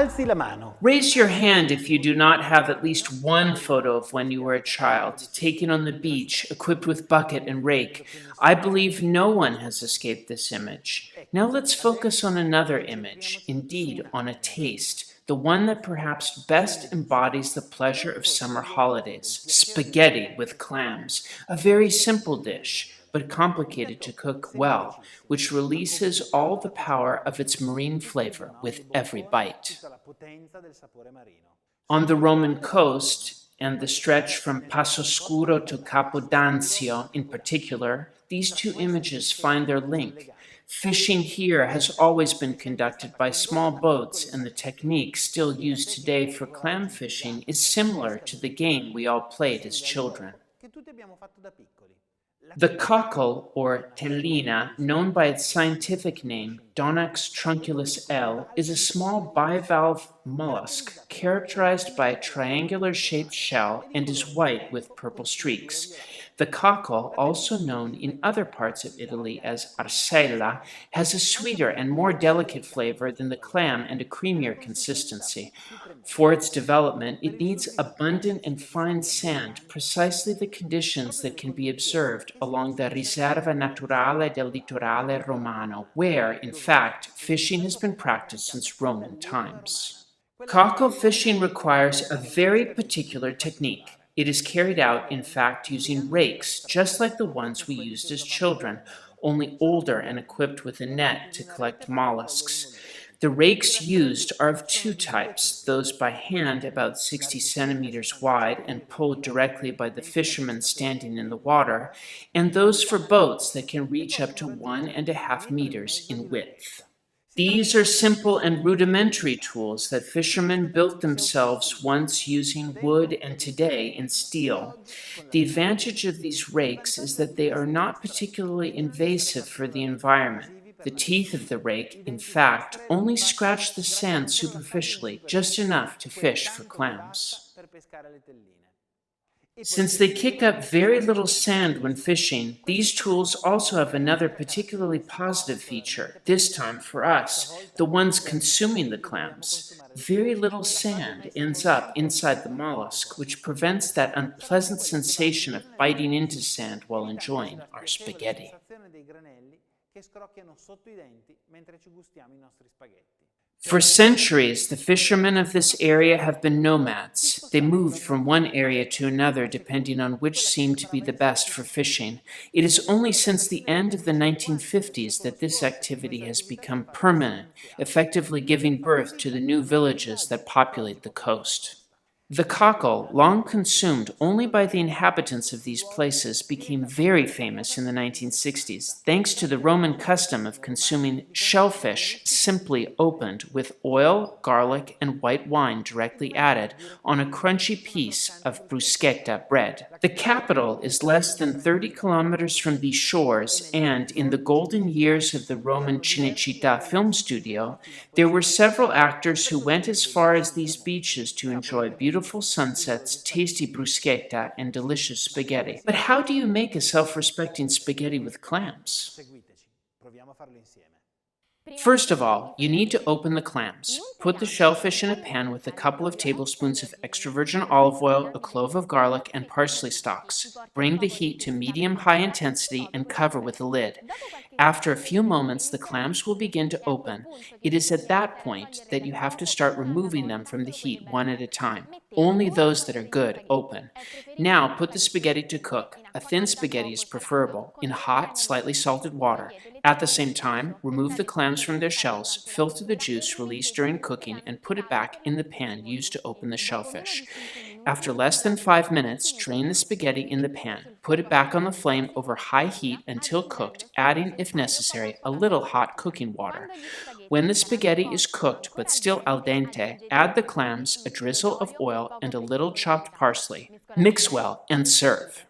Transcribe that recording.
Alzi la mano. Raise your hand if you do not have at least one photo of when you were a child, taken on the beach, equipped with bucket and rake. I believe no one has escaped this image. Now let's focus on another image, indeed on a taste, the one that perhaps best embodies the pleasure of summer holidays, spaghetti with clams, a very simple dish, but complicated to cook well, which releases all the power of its marine flavor with every bite. On the Roman coast, and the stretch from Passo Scuro to Capodanzio in particular, these two images find their link. Fishing here has always been conducted by small boats, and the technique still used today for clam fishing is similar to the game we all played as children. The cockle, or tellina, known by its scientific name, Donax trunculus L, is a small bivalve mollusk characterized by a triangular-shaped shell and is white with purple streaks. The cockle, also known in other parts of Italy as arsella, has a sweeter and more delicate flavor than the clam and a creamier consistency. For its development, it needs abundant and fine sand, precisely the conditions that can be observed along the Riserva Naturale del Litorale Romano, where, in fact, fishing has been practiced since Roman times. Cockle fishing requires a very particular technique. It is carried out, in fact, using rakes, just like the ones we used as children, only older and equipped with a net to collect mollusks. The rakes used are of two types, those by hand about 60 centimeters wide and pulled directly by the fishermen standing in the water, and those for boats that can reach up to 1.5 meters in width. These are simple and rudimentary tools that fishermen built themselves once using wood and today in steel. The advantage of these rakes is that they are not particularly invasive for the environment. The teeth of the rake, in fact, only scratch the sand superficially, just enough to fish for clams. Since they kick up very little sand when fishing, these tools also have another particularly positive feature, this time for us, the ones consuming the clams. Very little sand ends up inside the mollusk, which prevents that unpleasant sensation of biting into sand while enjoying our spaghetti. For centuries, the fishermen of this area have been nomads. They moved from one area to another depending on which seemed to be the best for fishing. It is only since the end of the 1950s that this activity has become permanent, effectively giving birth to the new villages that populate the coast. The cockle, long consumed only by the inhabitants of these places, became very famous in the 1960s, thanks to the Roman custom of consuming shellfish simply opened with oil, garlic, and white wine directly added on a crunchy piece of bruschetta bread. The capital is less than 30 kilometers from these shores, and in the golden years of the Roman Cinecittà film studio, there were several actors who went as far as these beaches to enjoy beautiful sunsets, tasty bruschetta, and delicious spaghetti. But how do you make a self-respecting spaghetti with clams? First of all, you need to open the clams. Put the shellfish in a pan with a couple of tablespoons of extra virgin olive oil, a clove of garlic, and parsley stalks. Bring the heat to medium-high intensity and cover with a lid. After a few moments, the clams will begin to open. It is at that point that you have to start removing them from the heat one at a time. Only those that are good open. Now put the spaghetti to cook. A thin spaghetti is preferable, in hot, slightly salted water. At the same time, remove the clams from their shells, filter the juice released during cooking, and put it back in the pan used to open the shellfish. After less than 5 minutes, drain the spaghetti in the pan. Put it back on the flame over high heat until cooked, adding, if necessary, a little hot cooking water. When the spaghetti is cooked but still al dente, add the clams, a drizzle of oil, and a little chopped parsley. Mix well and serve.